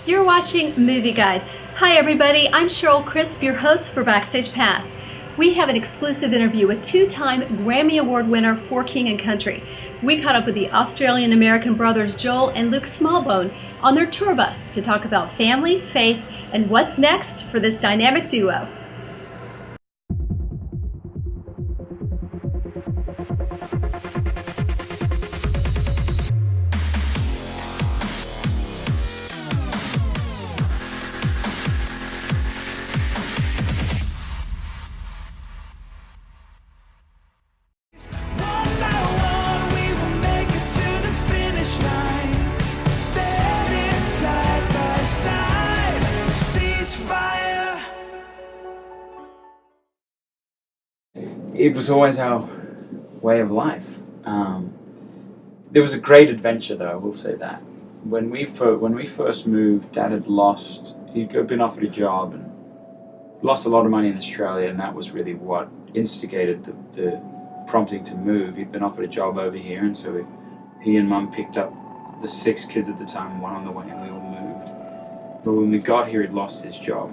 You're watching Movieguide. Hi everybody, I'm Cheryl Crisp, your host for Backstage Pass. We have an exclusive interview with two-time Grammy Award winner for King and Country. We caught up with the Australian-American brothers Joel and Luke Smallbone on their tour bus to talk about family, faith, and what's next for this dynamic duo. It was always our way of life. There was a great adventure, though, I will say that. When we first moved, Dad he'd been offered a job and lost a lot of money in Australia, and that was really what instigated the prompting to move. He'd been offered a job over here, and so he and Mum picked up the 6 kids at the time, one on the way, and we all moved. But when we got here, he'd lost his job,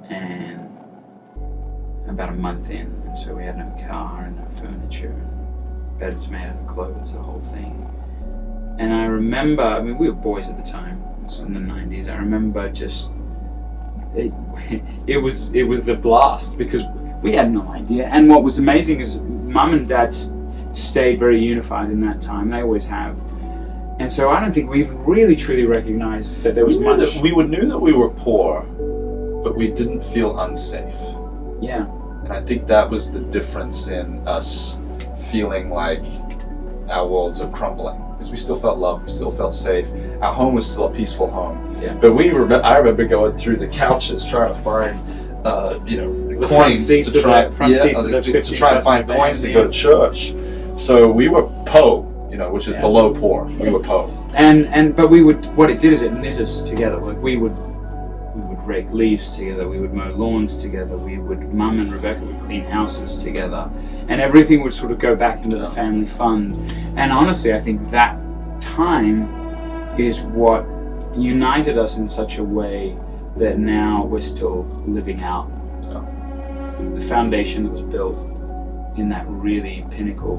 and about a month in, and so we had no car and no furniture, and beds made out of clothes, the whole thing. And I remember, we were boys at the time, this was in the 90s, I remember it was the blast, because we had no idea. And what was amazing is Mum and Dad stayed very unified in that time, they always have. And so I don't think we even really truly recognized that there was much. We knew that we were poor, but we didn't feel unsafe. Yeah. And I think that was the difference in us feeling like our worlds are crumbling. Because we still felt loved, we still felt safe. Our home was still a peaceful home. Yeah. But I remember going through the couches trying to find, coins to try to find coins to go to church. So we were po, which is below poor. We were po. But what it did is it knit us together. Like we would rake leaves together, we would mow lawns together, Mum and Rebecca would clean houses together, and everything would sort of go back into the family fund. And honestly, I think that time is what united us in such a way that now we're still living out the foundation that was built in that really pinnacle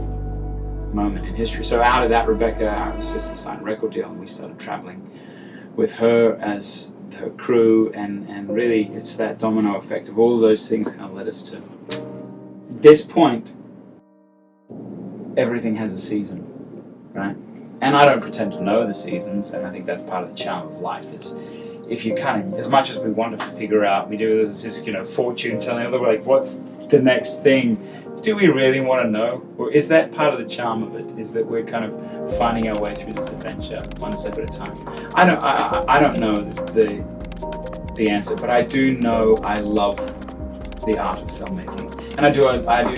moment in history. So out of that, Rebecca, our sister, signed a record deal, and we started traveling with her as her crew, and really it's that domino effect of all of those things kind of led us to this point. Everything has a season, right? And I don't pretend to know the seasons, and I think that's part of the charm of life, is if you kind of, as much as we want to figure out, we do this fortune telling, we're like, what's the next thing? Do we really want to know? Or is that part of the charm of it, is that we're kind of finding our way through this adventure one step at a time? I don't know the answer, but I do know I love the art of filmmaking. And I do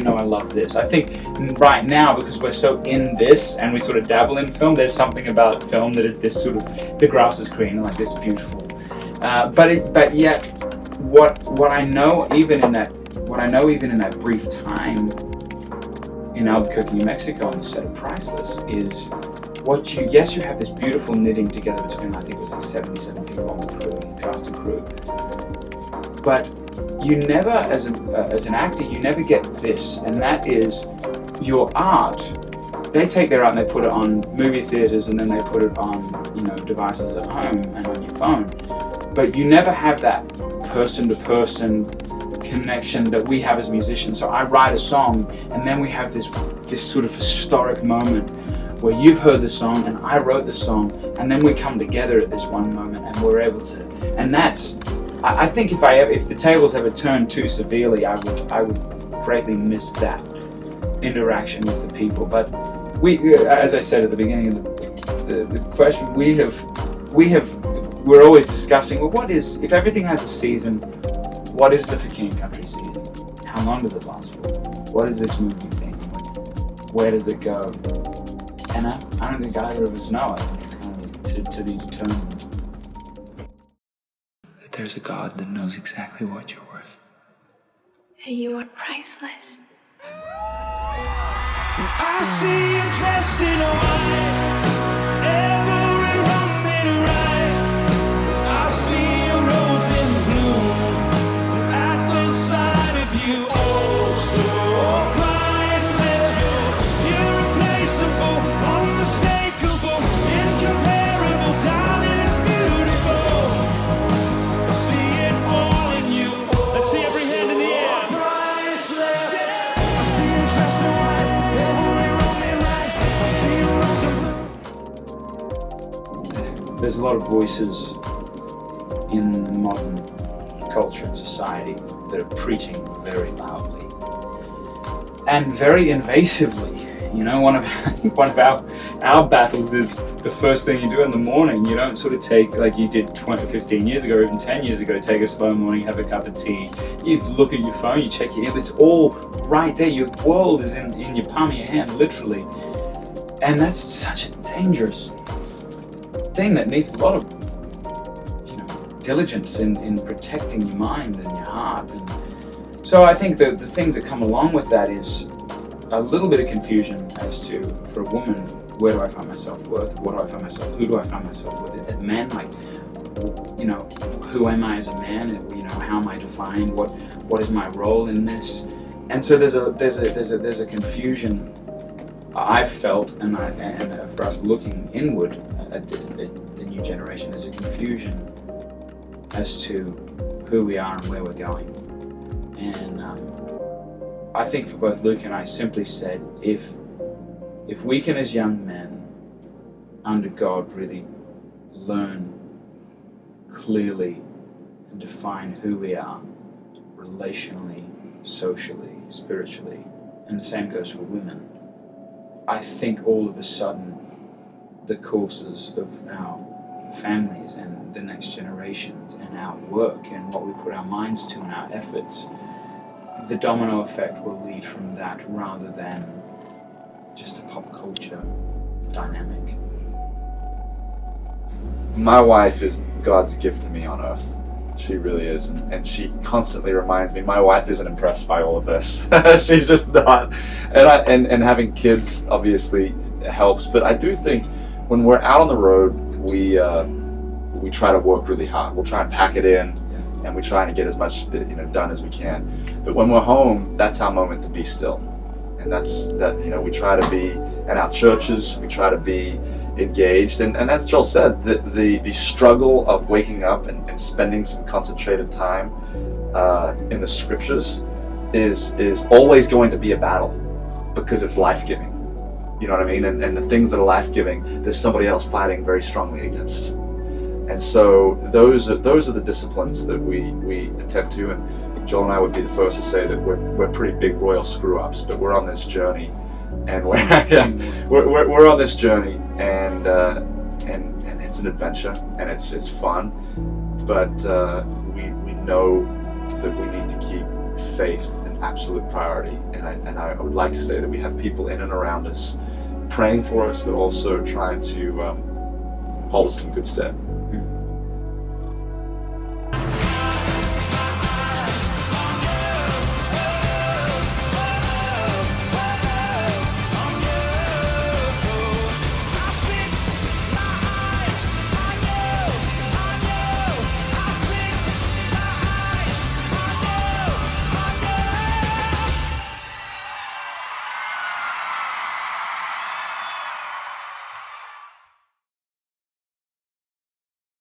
know I love this. I think right now, because we're so in this and we sort of dabble in film, there's something about film that is this sort of, the grass is green, like this beautiful. But yet, what I know even in that brief time in Albuquerque, New Mexico, on the set of Priceless, is you have this beautiful knitting together between, I think it was like 77 people on the crew, cast and crew. But you never, as an actor, you never get this, and that is your art. They take their art and they put it on movie theaters, and then they put it on devices at home and on your phone. But you never have that person-to-person connection that we have as musicians. So I write a song, and then we have this sort of historic moment where you've heard the song and I wrote the song, and then we come together at this one moment and we're able to. And that's, I think if the tables ever turned too severely, I would greatly miss that interaction with the people. But we, as I said at the beginning of the question, we're always discussing, well, what is, if everything has a season, what is the For King and Country season? How long does it last for? What is this movie thing? Where does it go? And I don't think either of us know. I think it's kind of to be determined. That there's a God that knows exactly what you're worth. And you are priceless. I see you dressed in white, every moment right. I see there's a lot of voices in modern culture and society that are preaching very loudly and very invasively. You know, one of our battles is the first thing you do in the morning. You don't sort of take, like you did 20, 15 years ago, or even 10 years ago, take a slow morning, have a cup of tea. You look at your phone, you check your email, it's all right there. Your world is in your palm of your hand, literally. And that's such a dangerous thing that needs a lot of, you know, diligence in protecting your mind and your heart. And so I think the things that come along with that is a little bit of confusion as to, for a woman, where do I find my self-worth? What do I find myself? Who do I find myself with? As men, like, you know, who am I as a man? You know, how am I defined? What is my role in this? And so there's a confusion I've felt, and for us looking inward at the new generation, there's a confusion as to who we are and where we're going. And I think for both Luke and I simply said, if we can as young men under God really learn clearly and define who we are relationally, socially, spiritually, and the same goes for women, I think all of a sudden the courses of our families and the next generations and our work and what we put our minds to and our efforts, the domino effect will lead from that rather than just a pop culture dynamic. My wife is God's gift to me on earth. She really is, and she constantly reminds me. My wife isn't impressed by all of this. She's just not. And having kids obviously helps, but I do think when we're out on the road, we try to work really hard. We'll try and pack it in, and we try to get as much done as we can. But when we're home, that's our moment to be still, and we try to be at our churches. We try to be engaged, and as Joel said, the struggle of waking up and spending some concentrated time in the scriptures is always going to be a battle, because it's life-giving. You know what I mean? And the things that are life-giving, there's somebody else fighting very strongly against. And so those are the disciplines that we attempt to. And Joel and I would be the first to say that we're pretty big royal screw-ups, but we're on this journey, and we're on this journey, and it's an adventure, and it's fun, but we know that we need to keep faith an absolute priority, and I would like to say that we have people in and around us praying for us, but also trying to hold us in good stead.